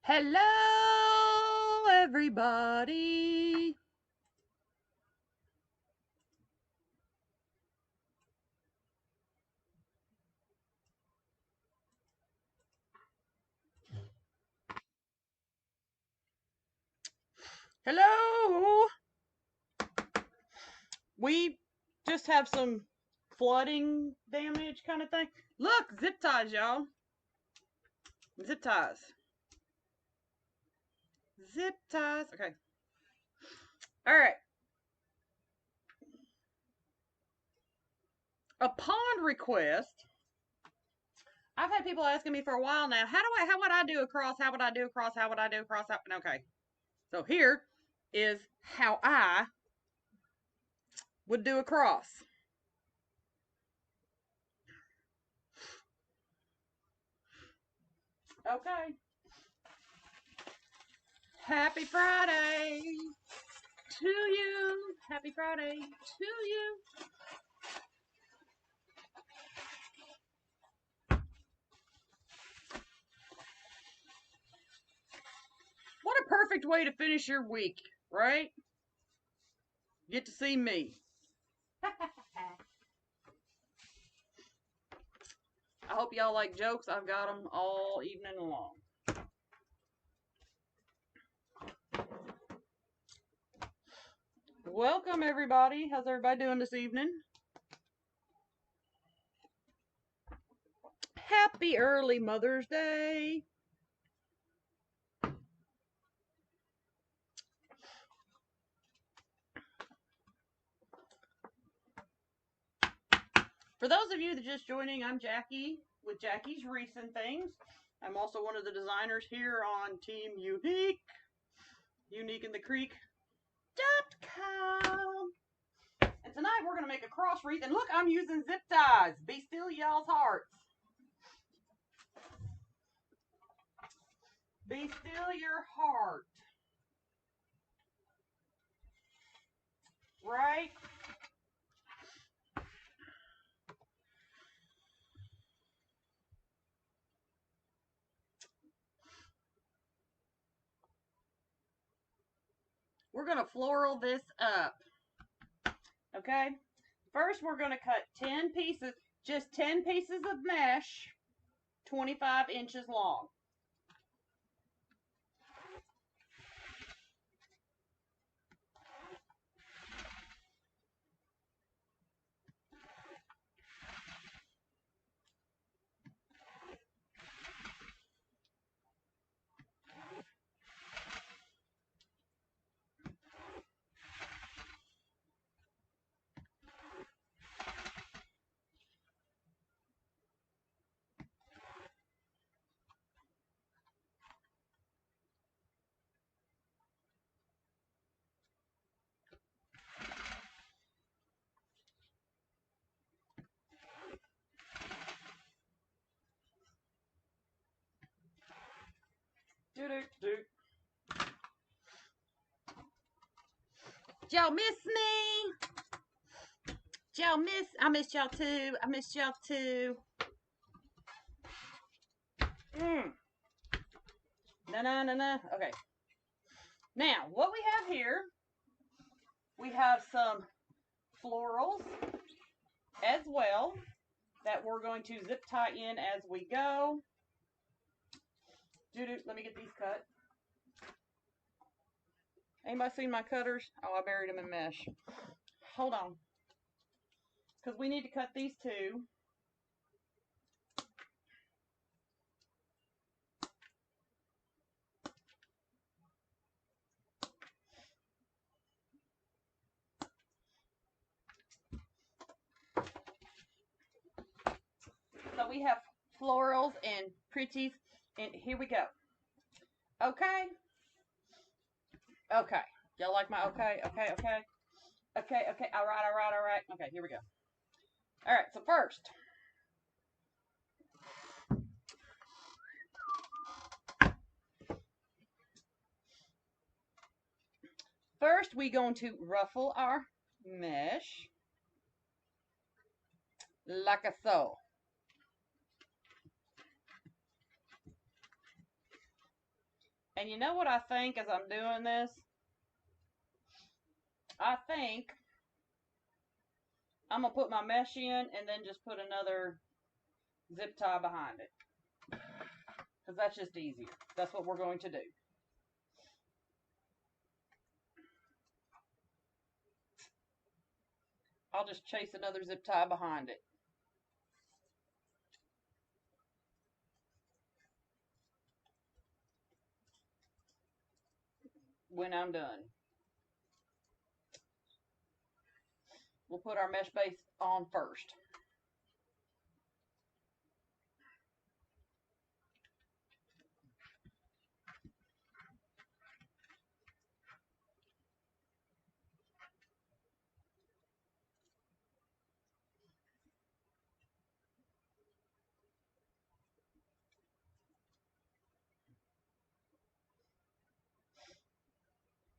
Hello, everybody. Hello. We just have some flooding damage kind of thing. Look, zip ties, y'all. Zip ties. Zip ties. Okay. All right. Upon request, I've had people asking me for a while now, how would I do a cross? How would I do a cross? How would I do a cross? Okay. So here is how I would do a cross. Okay. Happy Friday to you. Happy Friday to you. What a perfect way to finish your week, right? Get to see me. I hope y'all like jokes. I've got them all evening long. Welcome, everybody. How's everybody doing this evening? Happy early Mother's Day. For those of you that are just joining, I'm Jackie with Jackie's Wreathing Things. I'm also one of the designers here on Team Unique, uniqueinthe.com. And tonight we're going to make a cross wreath. And look, I'm using zip ties. Be still, y'all's hearts. Be still your heart. Right? We're going to floral this up. Okay? First, we're going to cut 10 pieces, just 10 pieces of mesh, 25 inches long. Do-do-do. Y'all miss me? Y'all miss? I missed y'all too. I missed y'all too. Na. Okay. Now, what we have here, we have some florals as well that we're going to zip tie in as we go. Let me get these cut. Anybody seen my cutters? Oh, I buried them in mesh. Hold on. Because we need to cut these two. So we have florals and pretties. And here we go. Okay. Okay. Y'all like my okay? Okay. All right. Okay, here we go. All right, so first we're going to ruffle our mesh like so. And you know what I think as I'm doing this? I think I'm going to put my mesh in and then just put another zip tie behind it. Because that's just easier. That's what we're going to do. I'll just chase another zip tie behind it. When I'm done. We'll put our mesh base on first.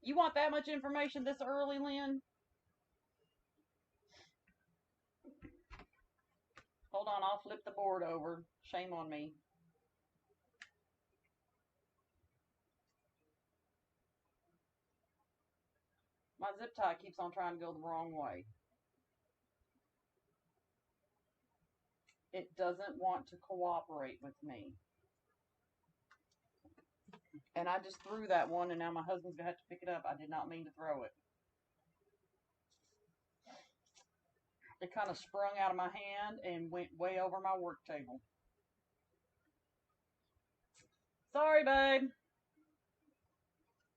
You want that much information this early, Lynn? Hold on, I'll flip the board over. Shame on me. My zip tie keeps on trying to go the wrong way. It doesn't want to cooperate with me. And I just threw that one, and now my husband's going to have to pick it up. I did not mean to throw it. It kind of sprung out of my hand and went way over my work table. Sorry, babe.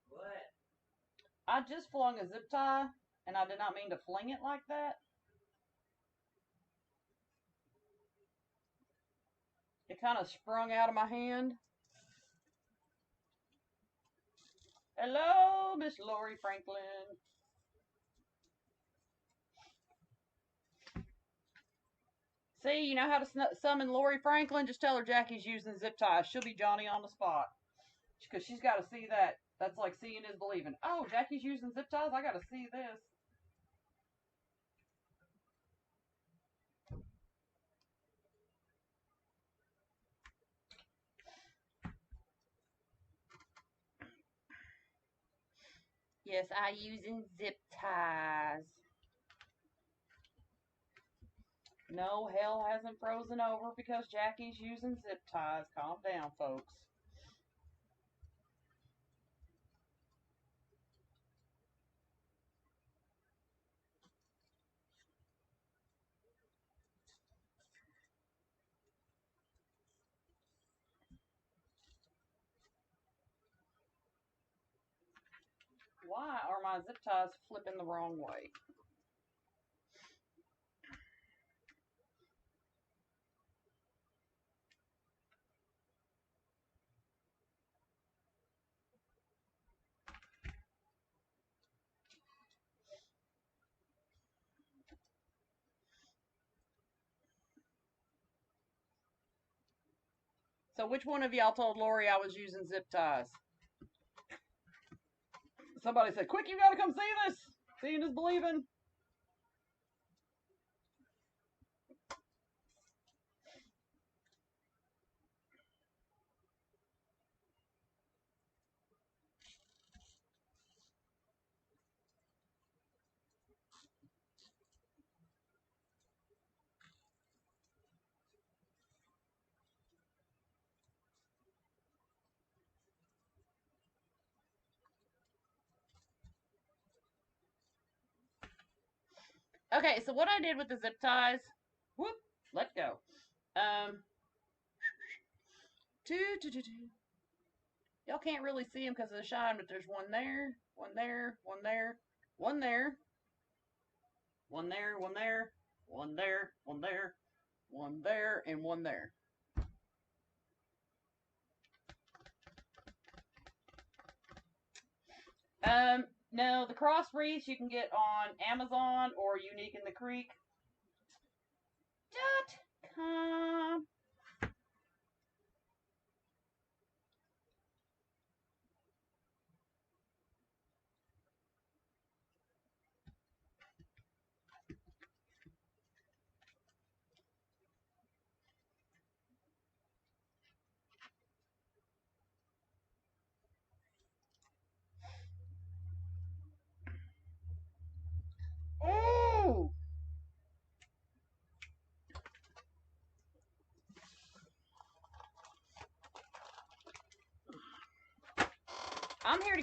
What? I just flung a zip tie, and I did not mean to fling it like that. It kind of sprung out of my hand. Hello, Miss Lori Franklin. See, you know how to summon Lori Franklin? Just tell her Jackie's using zip ties. She'll be Johnny on the spot. Because she's got to see that. That's like seeing is believing. Oh, Jackie's using zip ties? I got to see this. Yes, I using zip ties. No, hell hasn't frozen over because Jackie's using zip ties. Calm down, folks. Why are my zip ties flipping the wrong way? So which one of y'all told Lori I was using zip ties? Somebody said, quick, you gotta come see this. Seeing is believing. Okay, so what I did with the zip ties, whoop, let go. Y'all can't really see them because of the shine, but there's one there, one there, one there, one there, one there, one there, one there, one there, one there, and one there. No, the cross wreaths you can get on Amazon or uniqueinthecreek.com.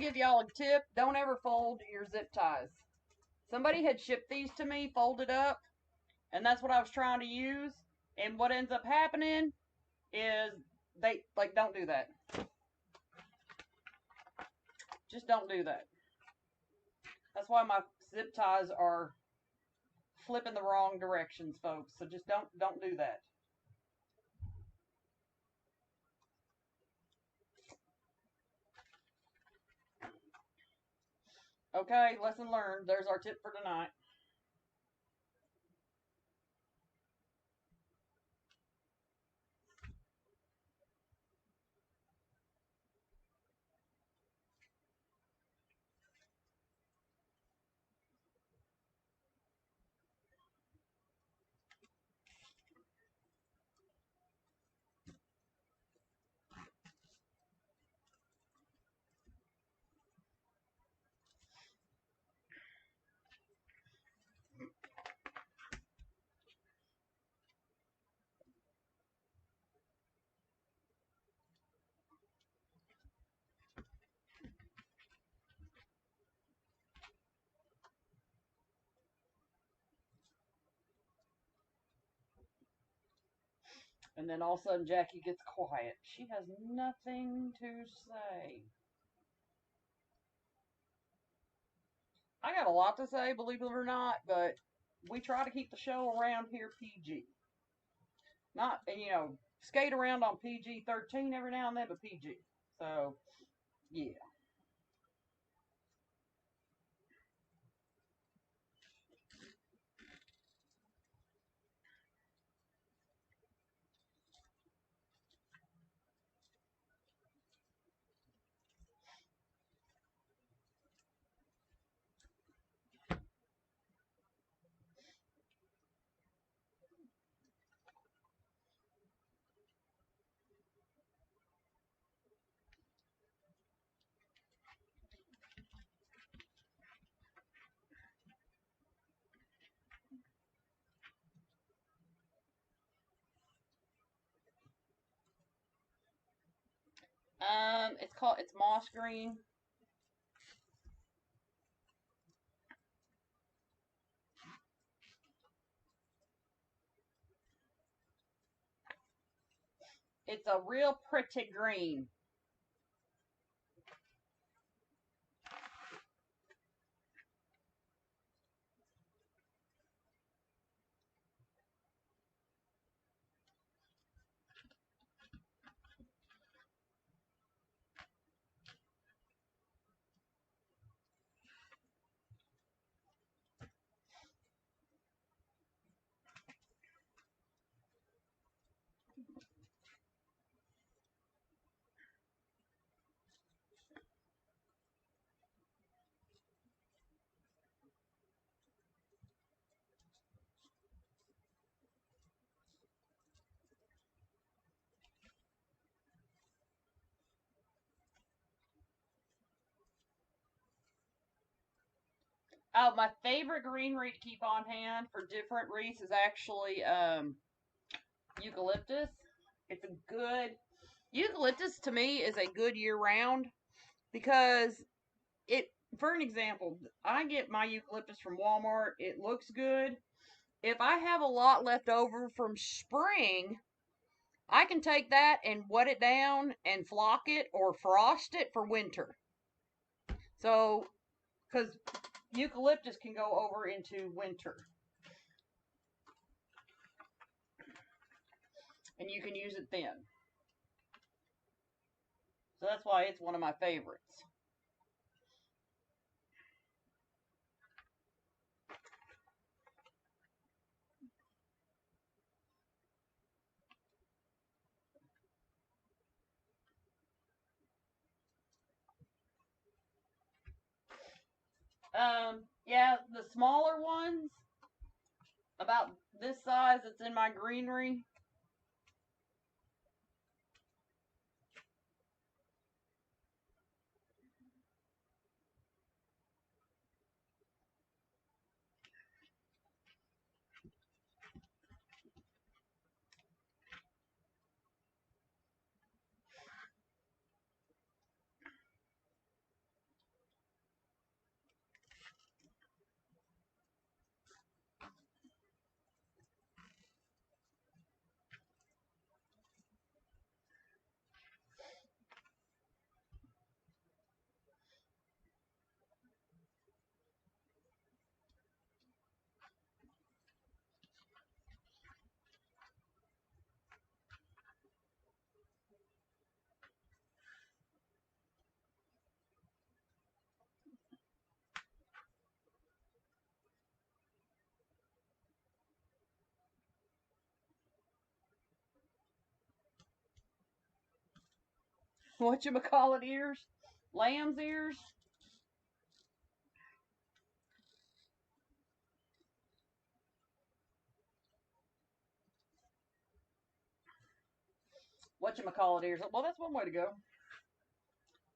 give y'all a tip. Don't ever fold your zip ties. Somebody had shipped these to me, folded up, and that's what I was trying to use. And what ends up happening is they, like, don't do that. Just don't do that. That's why my zip ties are flipping the wrong directions, folks. So just don't do that. Okay, lesson learned. There's our tip for tonight. And then all of a sudden Jackie gets quiet. She has nothing to say. I got a lot to say, believe it or not, but we try to keep the show around here PG. Not, skate around on PG-13 every now and then, but PG. So, yeah. It's moss green. It's a real pretty green. Oh, my favorite greenery to keep on hand for different wreaths is actually eucalyptus. It's a good eucalyptus to me is a good year round because for an example, I get my eucalyptus from Walmart. It looks good. If I have a lot left over from spring, I can take that and wet it down and flock it or frost it for winter. So, because eucalyptus can go over into winter. And you can use it then. So that's why it's one of my favorites. Yeah, the smaller ones, about this size that's in my greenery. whatchamacallit ears, lamb's ears. Whatchamacallit ears. Well, that's one way to go.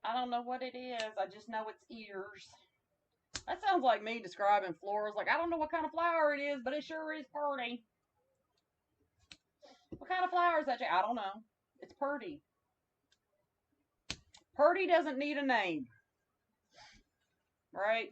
I don't know what it is. I just know it's ears. That sounds like me describing florals. Like, I don't know what kind of flower it is, but it sure is pretty. What kind of flower is that? I don't know. It's pretty. Pretty doesn't need a name. Right?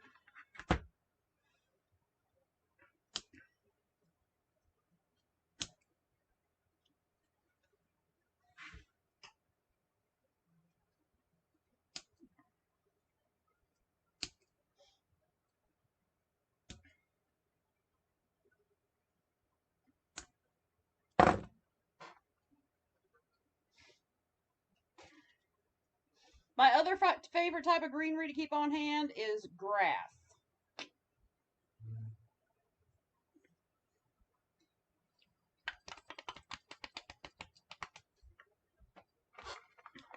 My other favorite type of greenery to keep on hand is grass.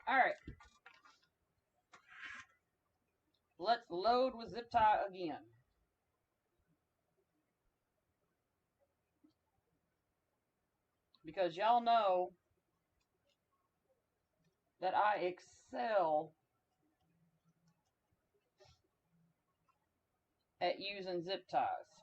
All right. Let's load with zip tie again. Because y'all know that I excel at using zip ties.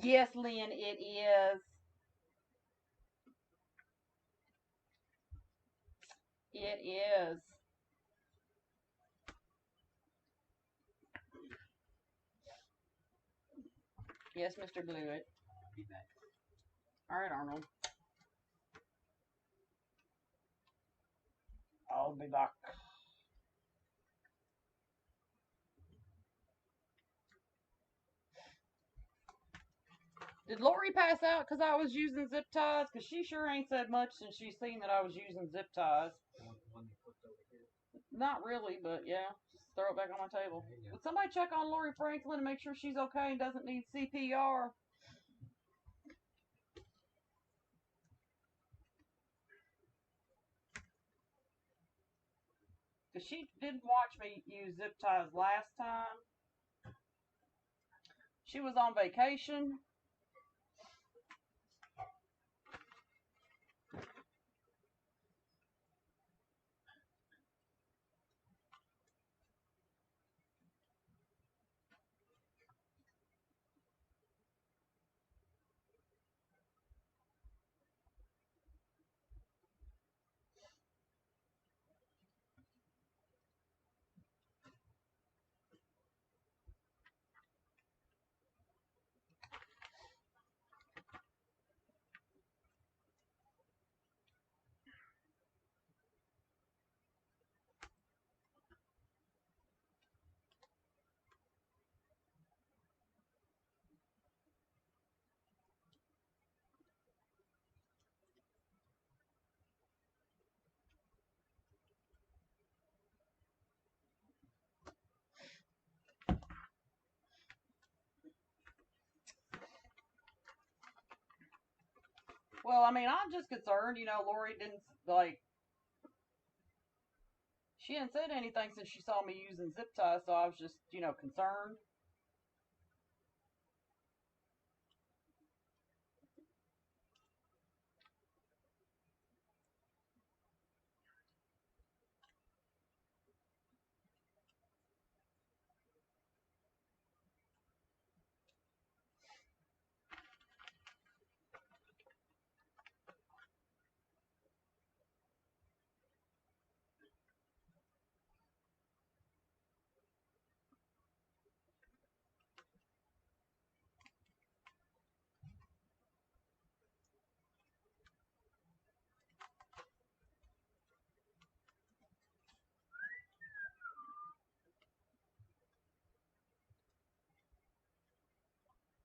Yes, Lynn, it is. It is. Yes, Mr. Blewett. All right, Arnold. I'll be back. Did Lori pass out because I was using zip ties? Because she sure ain't said much since she's seen that I was using zip ties. Not really, but yeah. Just throw it back on my table. Would somebody check on Lori Franklin and make sure she's okay and doesn't need CPR? Because she didn't watch me use zip ties last time. She was on vacation. Well, I mean, I'm just concerned, Lori didn't, like, she hadn't said anything since she saw me using zip ties, so I was just, concerned.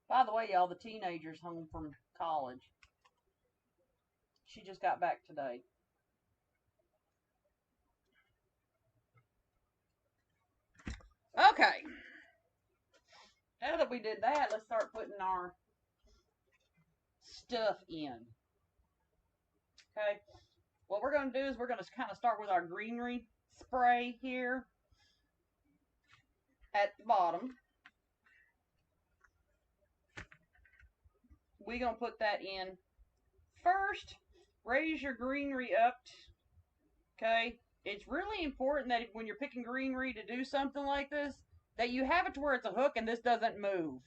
By the way, y'all, the teenager's home from college. She just got back today. Okay. Now that we did that, let's start putting our stuff in. Okay. What we're going to do is we're going to kind of start with our greenery spray here at the bottom. We're going to put that in first. Raise your greenery up. Okay. It's really important that when you're picking greenery to do something like this, that you have it to where it's a hook and this doesn't move.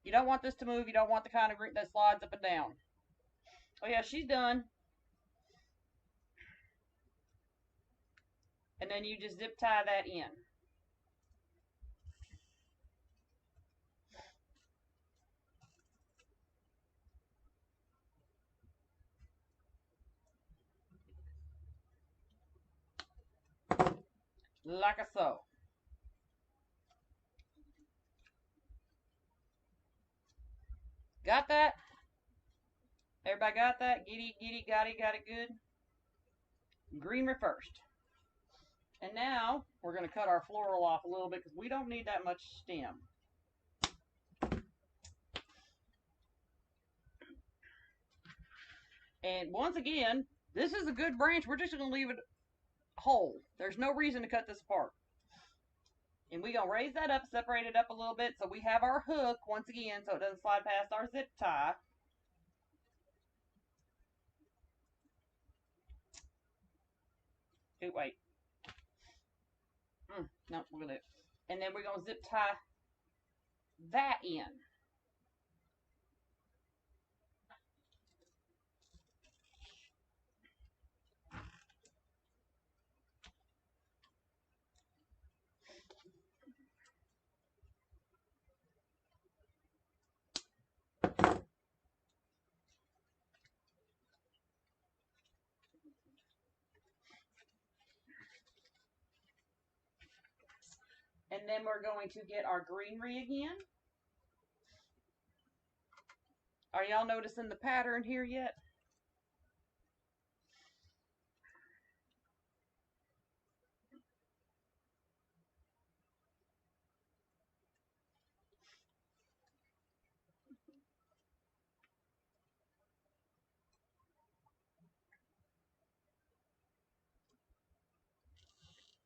You don't want this to move. You don't want the kind of green that slides up and down. Oh yeah, she's done. And then you just zip tie that in. Like so. Got that? Everybody got that? Giddy, got it good? Greenery first. And now we're going to cut our floral off a little bit because we don't need that much stem. And once again, this is a good branch. We're just going to leave it whole. There's no reason to cut this apart. And we're going to raise that up, separate it up a little bit so we have our hook once again so it doesn't slide past our zip tie. Oh, wait. No, we're going to. And then we're going to zip tie that in. And then we're going to get our greenery again. Are y'all noticing the pattern here yet?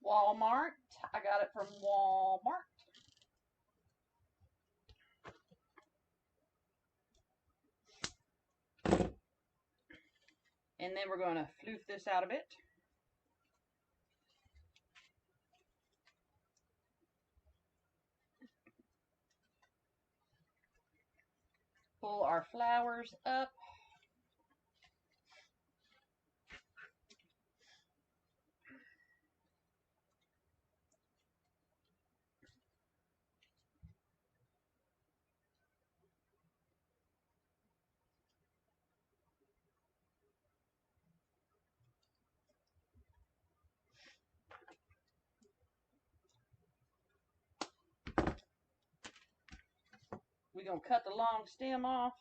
Walmart. I got it from Walmart. And then we're going to floof this out a bit. Pull our flowers up. We're going to cut the long stem off.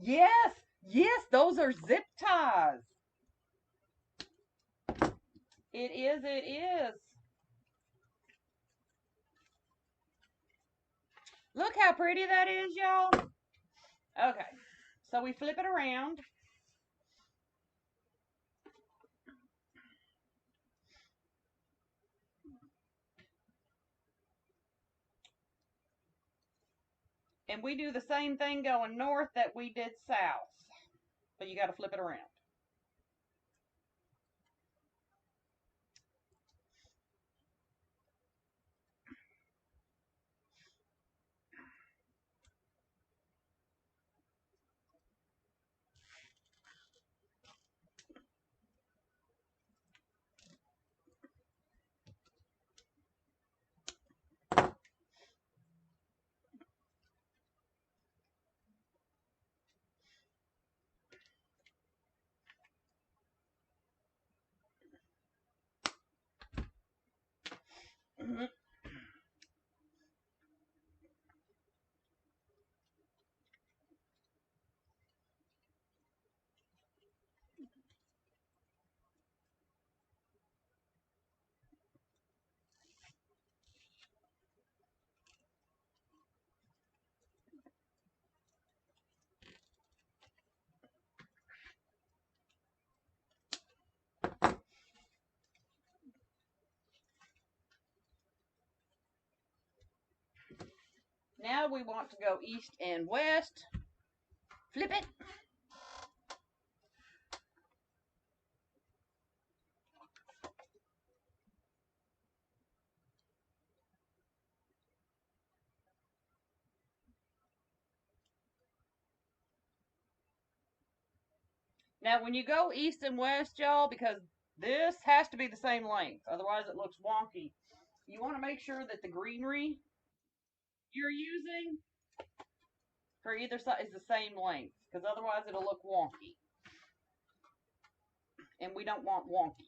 Yes, yes, those are zip ties. It is, it is. Look how pretty that is, y'all. Okay, so we flip it around. And we do the same thing going north that we did south. But you got to flip it around. Now we want to go east and west. Flip it. Now, when you go east and west, y'all, because this has to be the same length, otherwise it looks wonky. You want to make sure that the greenery you're using for either side is the same length, because otherwise it'll look wonky. And we don't want wonky.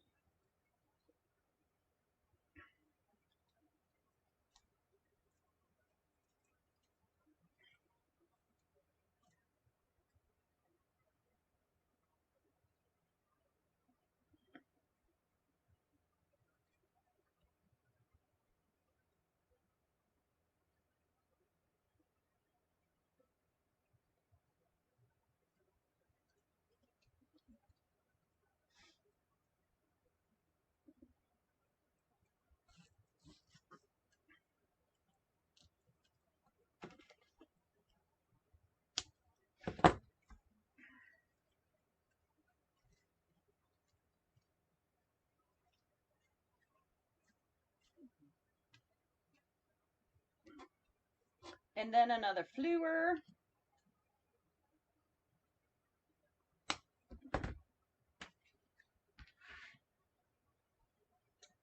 And then another fluer.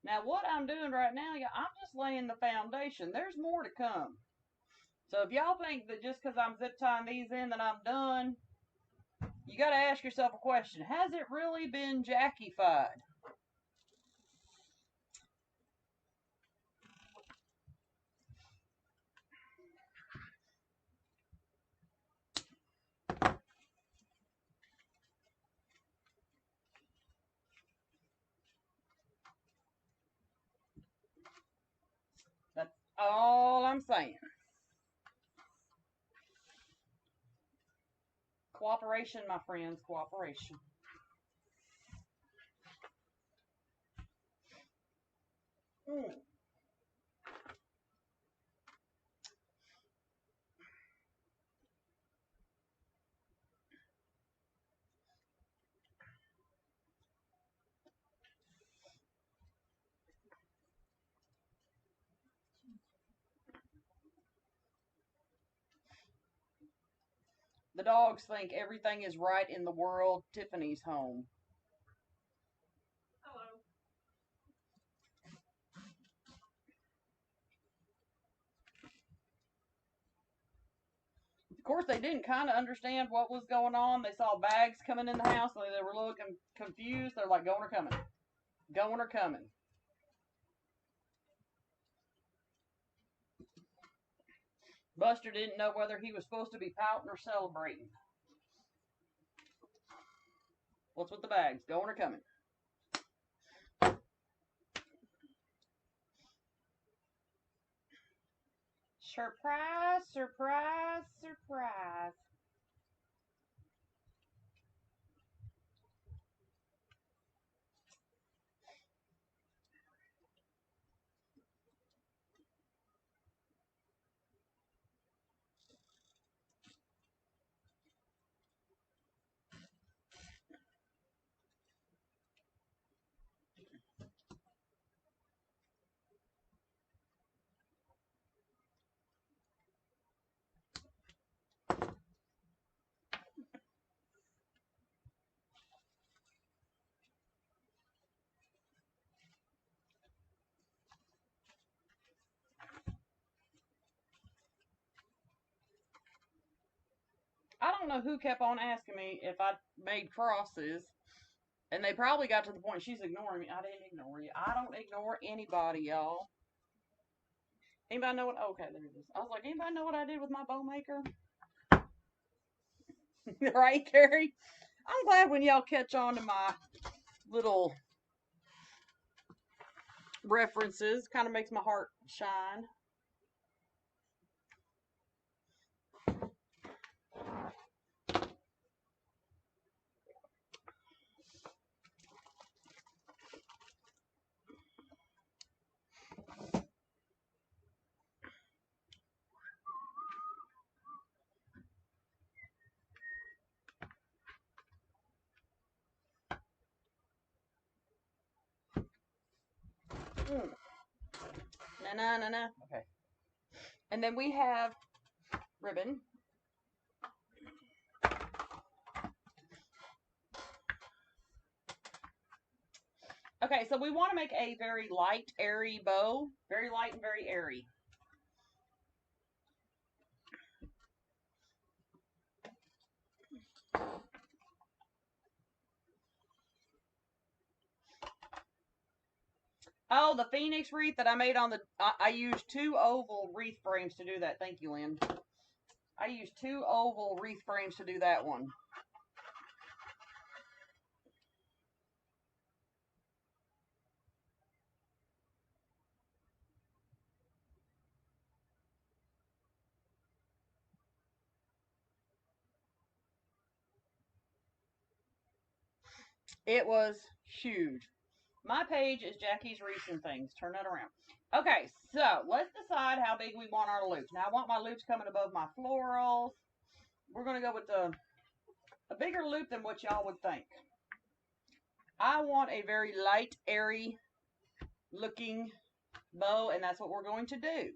Now what I'm doing right now, I'm just laying the foundation. There's more to come. So if y'all think that just because I'm zip tying these in that I'm done, you got to ask yourself a question. Has it really been Jackie-fied? That's all I'm saying. Cooperation, my friends, cooperation. Mm. The dogs think everything is right in the world. Tiffany's home. Hello. Of course, they didn't kind of understand what was going on. They saw bags coming in the house. And they were looking confused. They're like, going or coming? Going or coming? Buster didn't know whether he was supposed to be pouting or celebrating. What's with the bags? Going or coming? Surprise, surprise, surprise. I don't know who kept on asking me if I made crosses, and they probably got to the point she's ignoring me. I didn't ignore you. I don't ignore anybody, y'all. Anybody know what? Okay, there it is. I was like, anybody know what I did with my bow maker? Right, Carrie? I'm glad when y'all catch on to my little references. Kind of makes my heart shine. Na. Okay. And then we have ribbon. Okay, so we want to make a very light, airy bow. Very light and very airy. Oh, the Phoenix wreath that I made on the... I used 2 oval wreath frames to do that. Thank you, Lynn. I used 2 oval wreath frames to do that one. It was huge. My page is Jackie's Wreaths and Things. Turn that around. Okay, so let's decide how big we want our loops. Now, I want my loops coming above my florals. We're going to go with a bigger loop than what y'all would think. I want a very light, airy looking bow, and that's what we're going to do.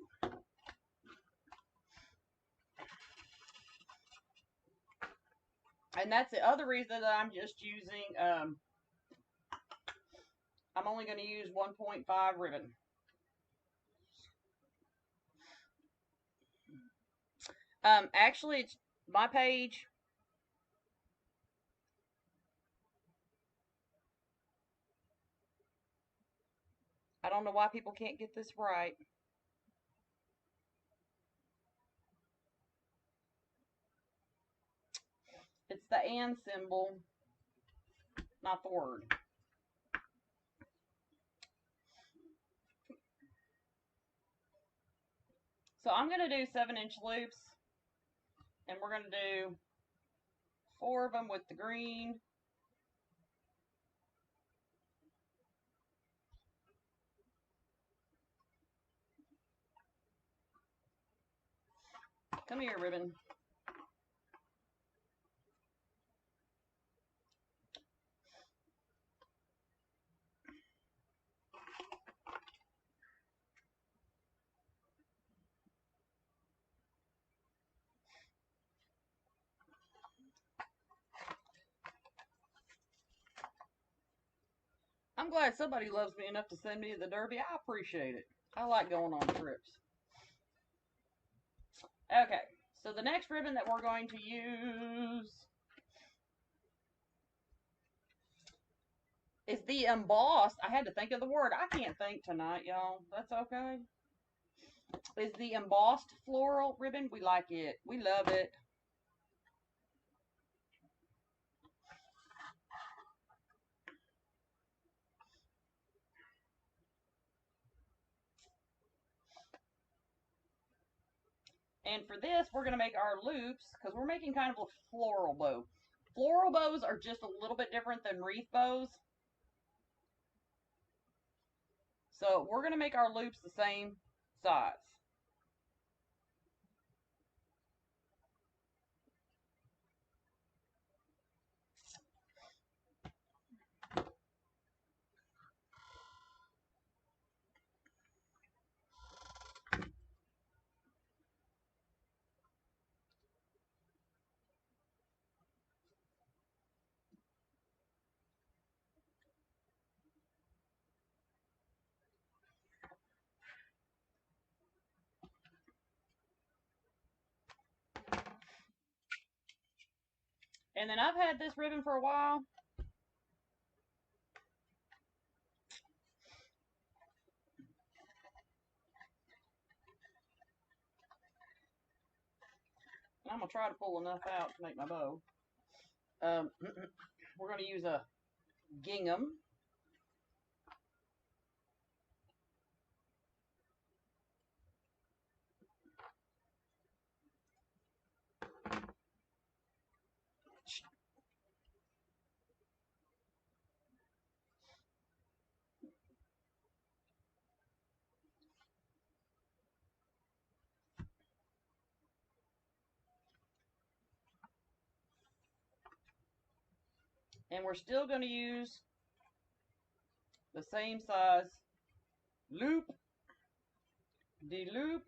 And that's the other reason that I'm just using, I'm only going to use 1.5 ribbon. Actually, it's my page. I don't know why people can't get this right. It's the and symbol, not the word. So I'm going to do 7-inch loops, and we're going to do 4 of them with the green. Come here, ribbon. I'm glad somebody loves me enough to send me to the Derby. I appreciate it. I like going on trips. Okay, so the next ribbon that we're going to use is the embossed. I had to think of the word. I can't think tonight, y'all. That's okay. Is the embossed floral ribbon. We like it. We love it. And for this, we're going to make our loops because we're making kind of a floral bow. Floral bows are just a little bit different than wreath bows. So we're going to make our loops the same size. And then I've had this ribbon for a while. I'm going to try to pull enough out to make my bow. We're going to use a gingham. And we're still going to use the same size loop, de-loop.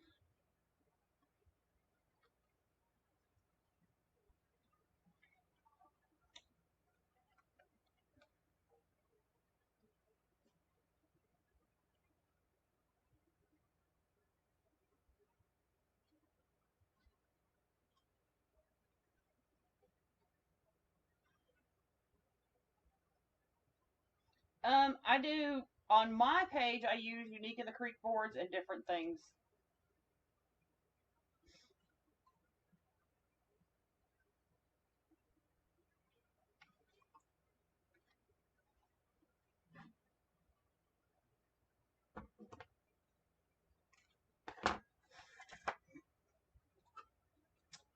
I do, on my page, I use Unique in the Creek boards and different things.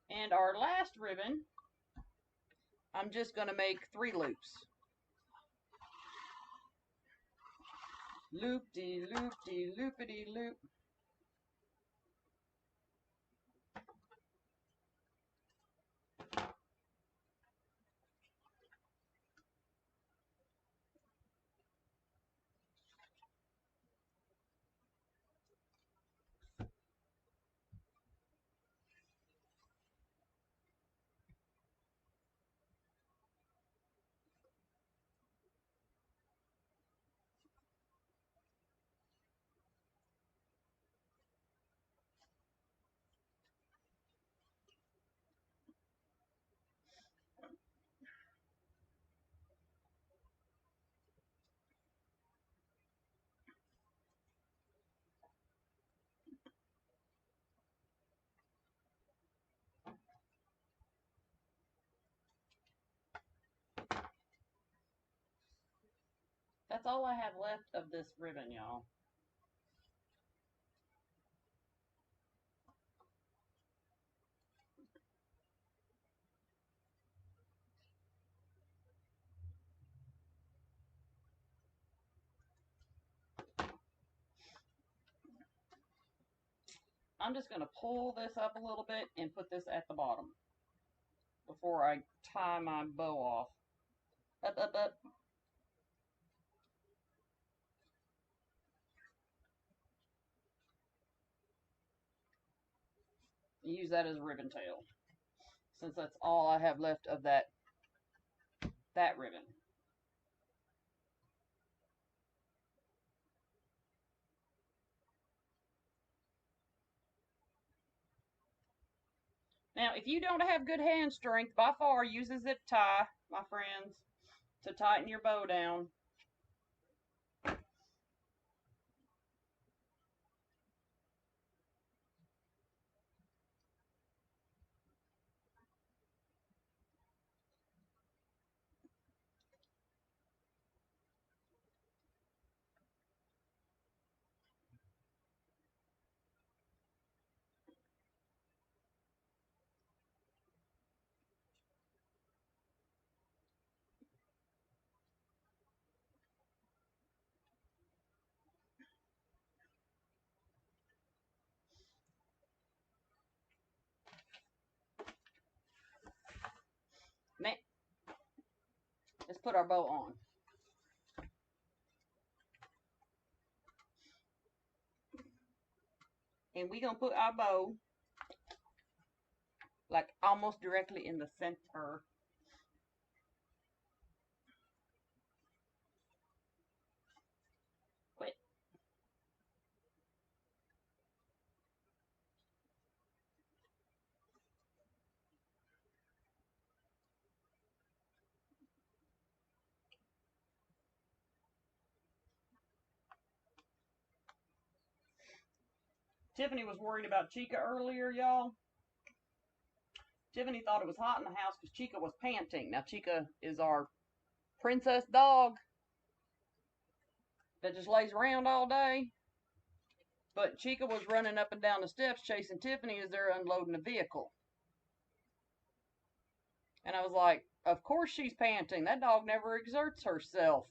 And our last ribbon, I'm just going to make 3 loops. Loop-de-loop-de-loopity-loop. That's all I have left of this ribbon, y'all. I'm just going to pull this up a little bit and put this at the bottom before I tie my bow off. Up, up, up. Use that as a ribbon tail, since that's all I have left of that ribbon. Now, if you don't have good hand strength, by far use a zip tie, my friends, to tighten your bow down. Now, let's put our bow on. And we're going to put our bow like almost directly in the center. Quit. Tiffany was worried about Chica earlier, y'all. Tiffany thought it was hot in the house because Chica was panting. Now, Chica is our princess dog that just lays around all day. But Chica was running up and down the steps chasing Tiffany as they're unloading a vehicle. And I was like, of course she's panting. That dog never exerts herself.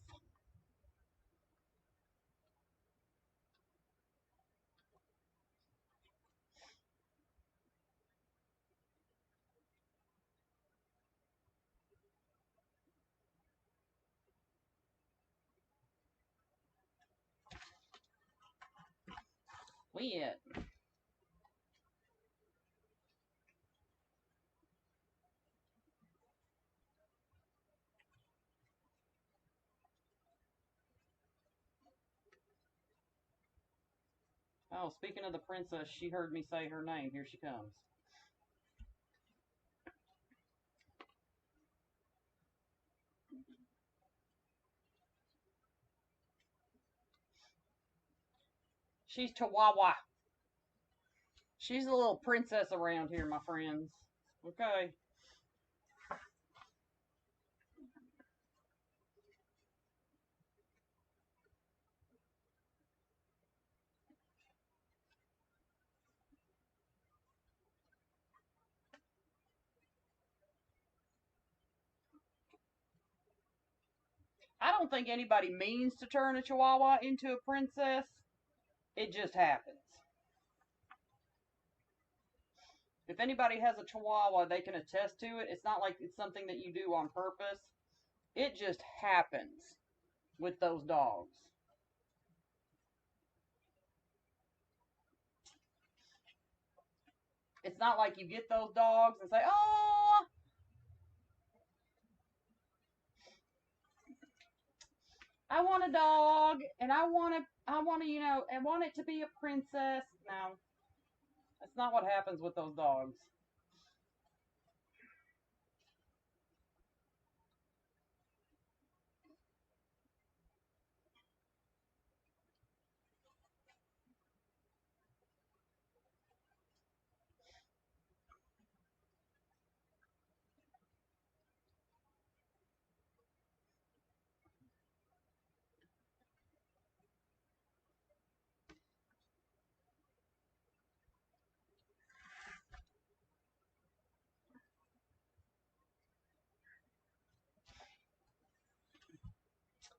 We it. Oh, speaking of the princess, she heard me say her name. Here she comes. She's Chihuahua. She's a little princess around here, my friends. Okay. I don't think anybody means to turn a Chihuahua into a princess. It just happens. If anybody has a Chihuahua, they can attest to it. It's not like it's something that you do on purpose. It just happens with those dogs. It's not like you get those dogs and say, oh, I want a dog and I want to, you know, I want it to be a princess. No, that's not what happens with those dogs.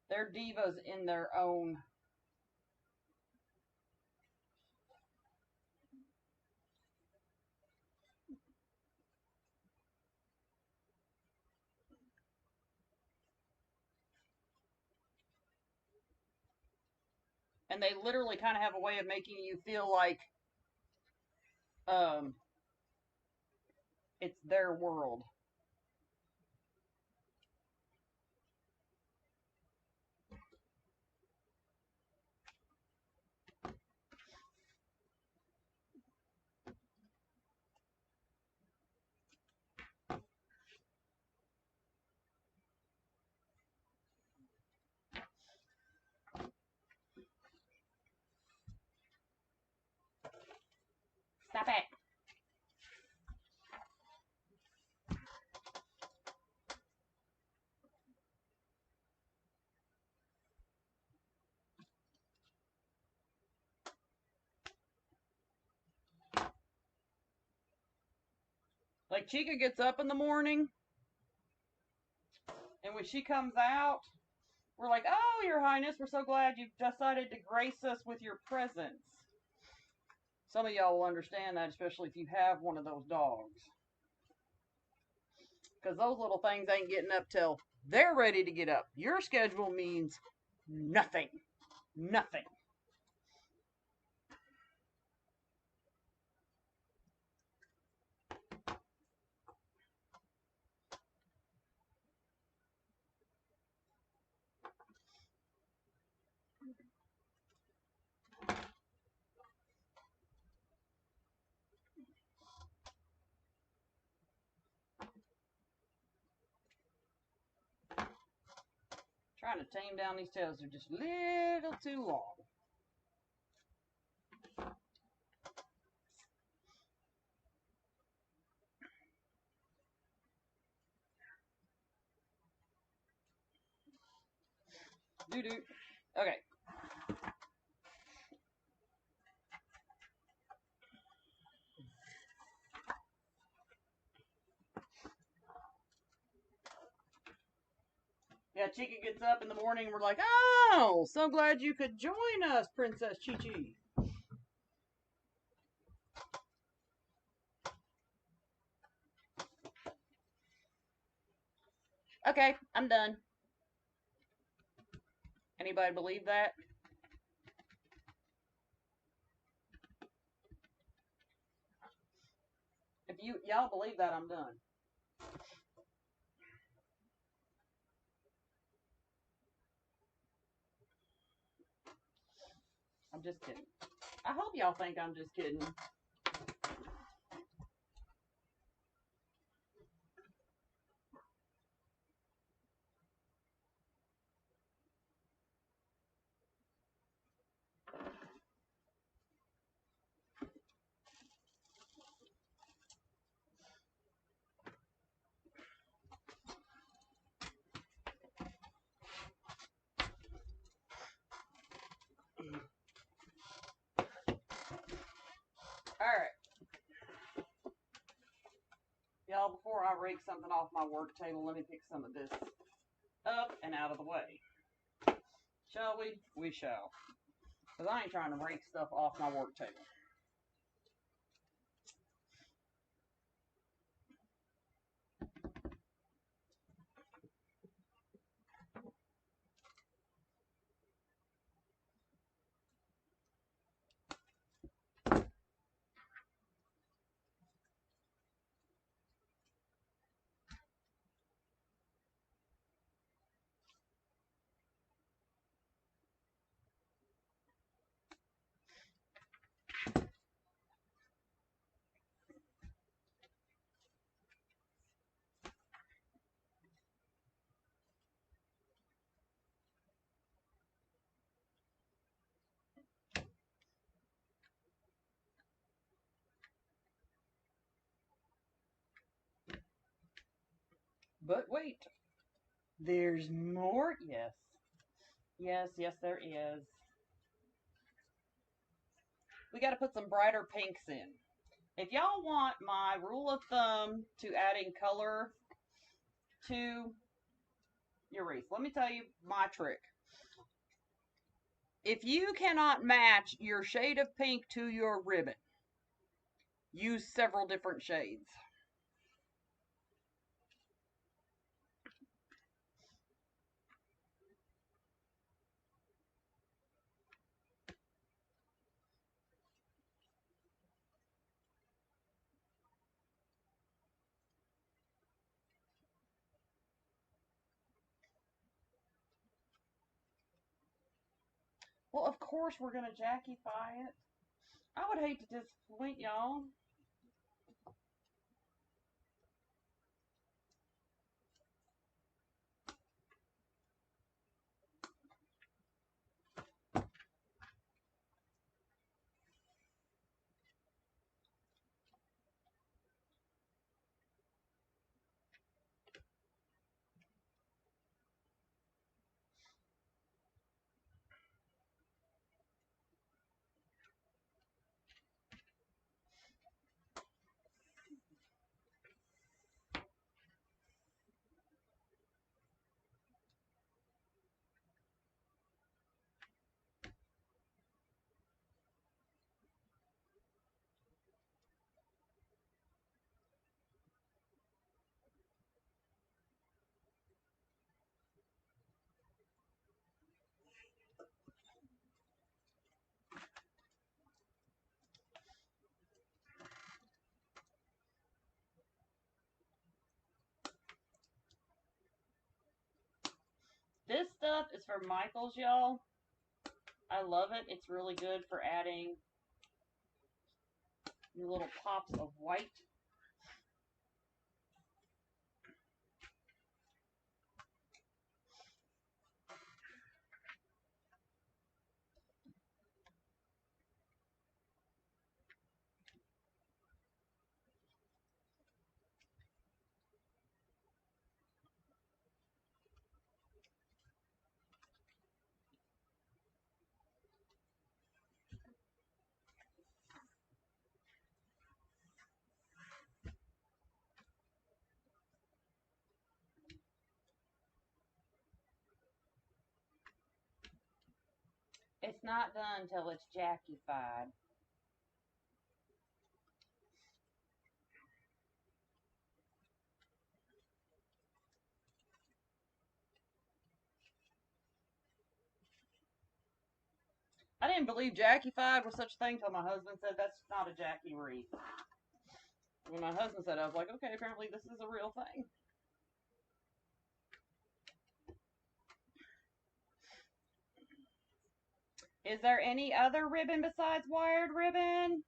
They're divas in their own. And they literally kind of have a way of making you feel like um, it's their world. Stop it. Like Chica gets up in the morning, and when she comes out, we're like, oh, Your Highness, we're so glad you've decided to grace us with your presence. Some of y'all will understand that, especially if you have one of those dogs. Because those little things ain't getting up till they're ready to get up. Your schedule means nothing. Nothing. Trying to tame down these tails. They're just a little too long. Doo-doo. Okay. Yeah, Chica gets up in the morning and we're like, oh, so glad you could join us, Princess Chi-Chi. Okay, I'm done. Anybody believe that? If y'all believe that, I'm done. I'm just kidding. I hope y'all think I'm just kidding. Alright. Y'all, before I rake something off my work table, let me pick some of this up and out of the way. Shall we? We shall. Because I ain't trying to rake stuff off my work table. But wait. There's more? Yes. Yes, yes, there is. We got to put some brighter pinks in. If y'all want my rule of thumb to adding color to your wreath, let me tell you my trick. If you cannot match your shade of pink to your ribbon, use several different shades. Well, of course we're going to Jackify it. I would hate to disappoint y'all. This stuff is for Michael's, y'all. I love it. It's really good for adding your little pops of white. It's not done until it's Jackie-fied. I didn't believe Jackie-fied was such a thing until my husband said that's not a Jackie wreath. When my husband said it, I was like, okay, apparently this is a real thing. Is there any other ribbon besides wired ribbon?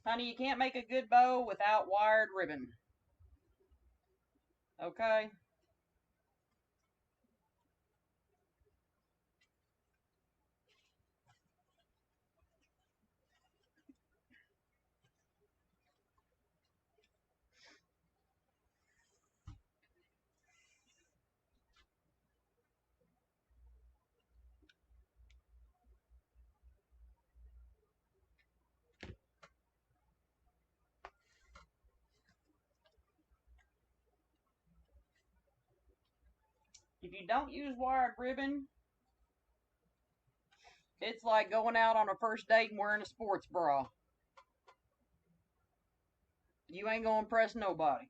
Honey, you can't make a good bow without wired ribbon. Okay? If you don't use wired ribbon, it's like going out on a first date and wearing a sports bra. You ain't gonna impress nobody.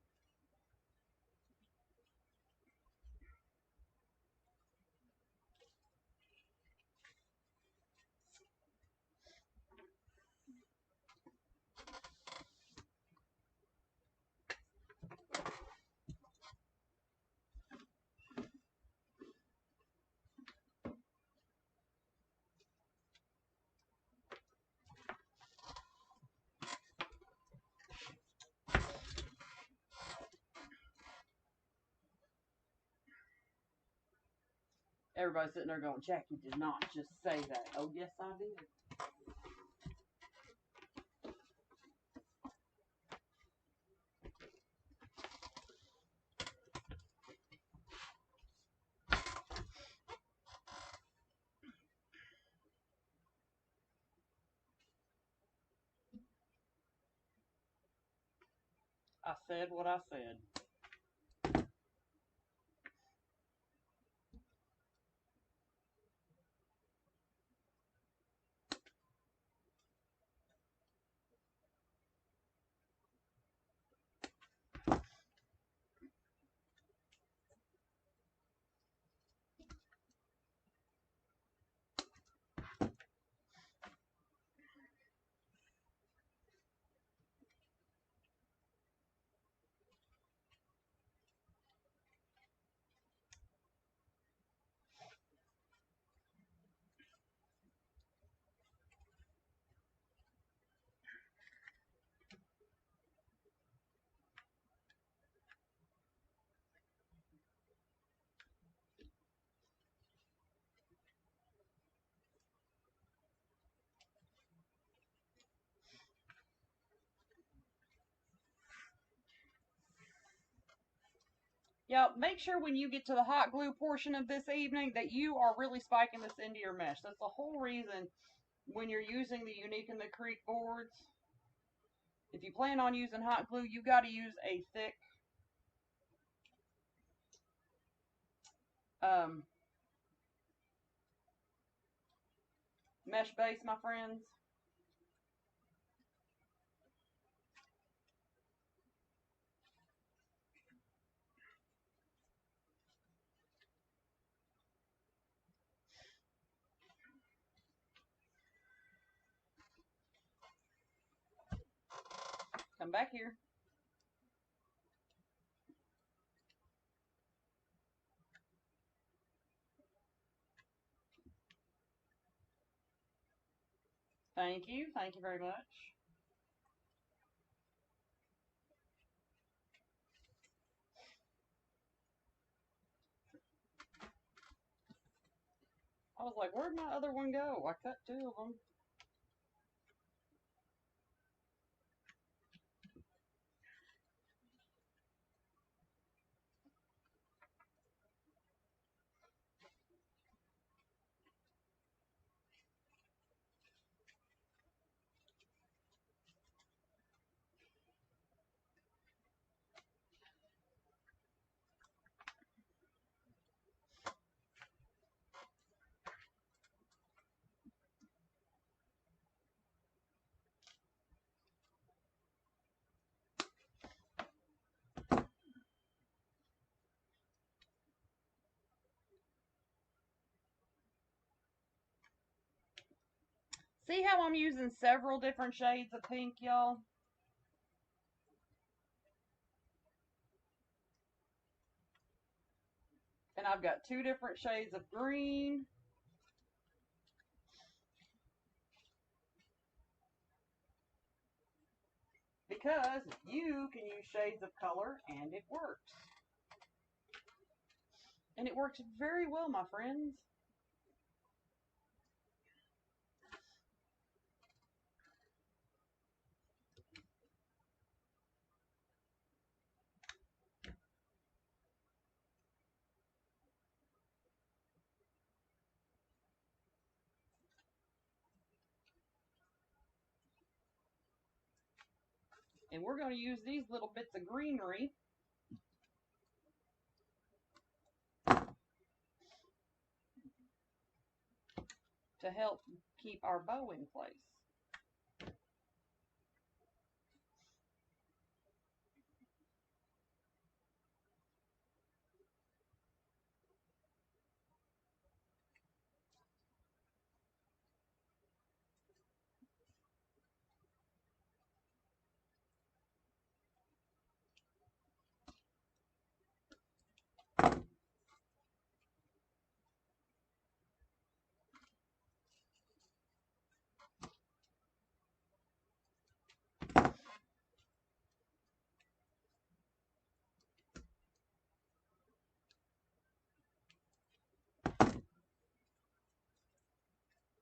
Everybody's sitting there going, Jackie did not just say that. Oh, yes, I did. I said what I said. Yeah, make sure when you get to the hot glue portion of this evening that you are really spiking this into your mesh. That's the whole reason when you're using the UITC boards. If you plan on using hot glue, you got to use a thick mesh base, my friends. Come back here. Thank you. Thank you very much. I was like, where'd my other one go? I cut two of them. See how I'm using several different shades of pink, y'all? And I've got 2 different shades of green. Because you can use shades of color and it works. And it works very well, my friends. And we're going to use these little bits of greenery to help keep our bow in place.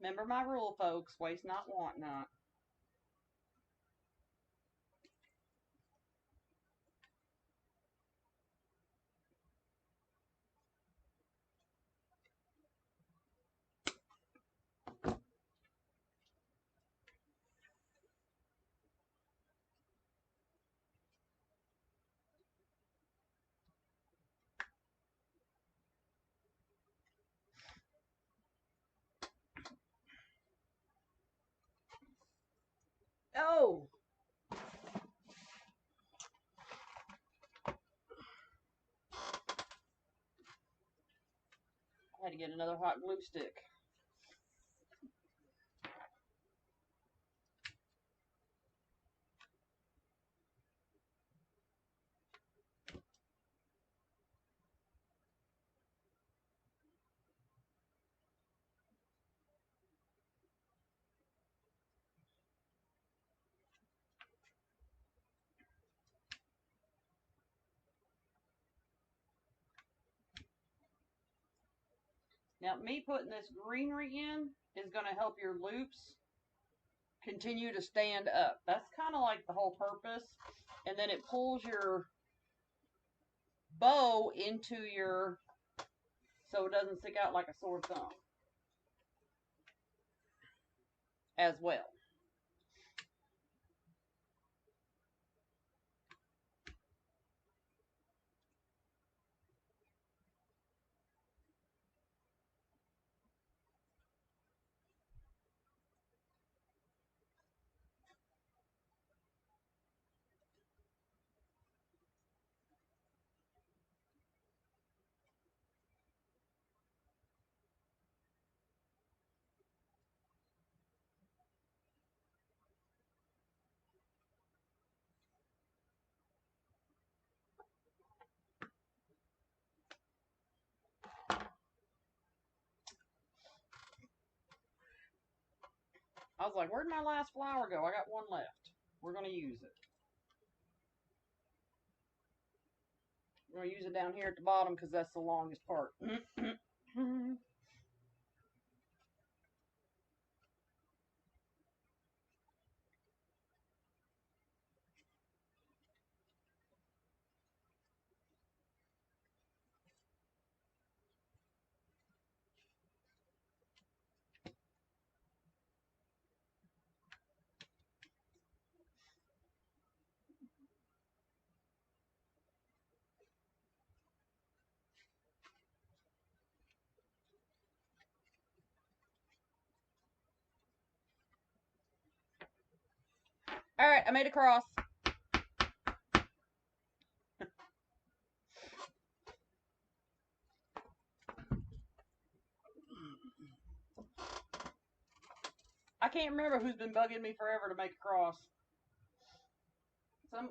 Remember my rule, folks. Waste not, want not. Oh! I had to get another hot glue stick. Now, me putting this greenery in is going to help your loops continue to stand up. That's kind of like the whole purpose. And then it pulls your bow into your, so it doesn't stick out like a sore thumb as well. I was like, where'd my last flower go? I got one left. We're going to use it. We're going to use it down here at the bottom because that's the longest part. All right, I made a cross. I can't remember who's been bugging me forever to make a cross.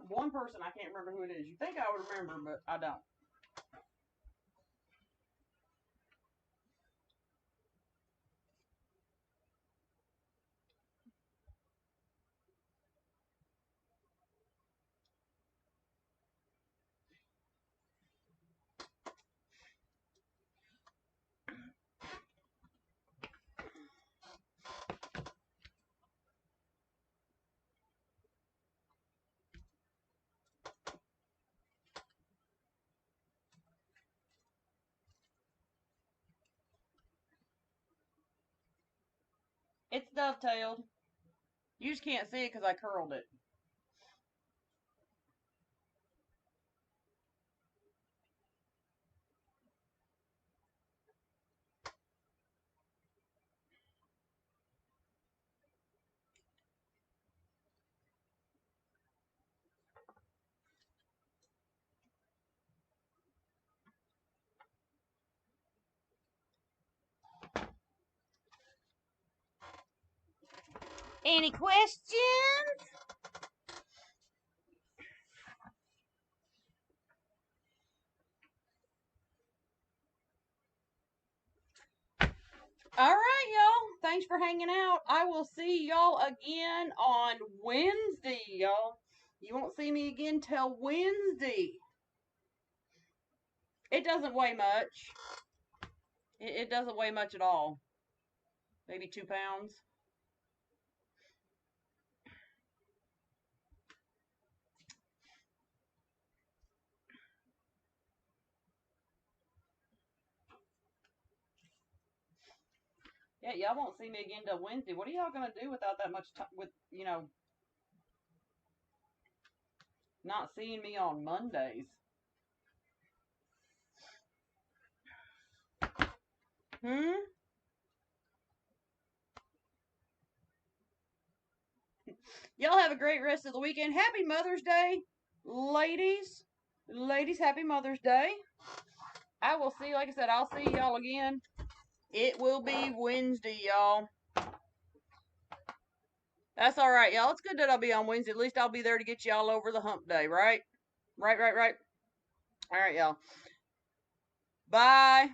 One person, I can't remember who it is. You think I would remember, but I don't. It's dovetailed. You just can't see it because I curled it. Any questions? All right, y'all. Thanks for hanging out. I will see y'all again on Wednesday, y'all. You won't see me again till Wednesday. It doesn't weigh much. It doesn't weigh much at all. Maybe 2 pounds. Yeah, y'all won't see me again till Wednesday. What are y'all gonna do without that much time? With not seeing me on Mondays. Y'all have a great rest of the weekend. Happy Mother's Day, ladies. Ladies, happy Mother's Day. I will see, like I said, I'll see y'all again. It will be Wednesday, y'all. That's all right, y'all. It's good that I'll be on Wednesday. At least I'll be there to get y'all over the hump day, right? Right. All right, y'all. Bye.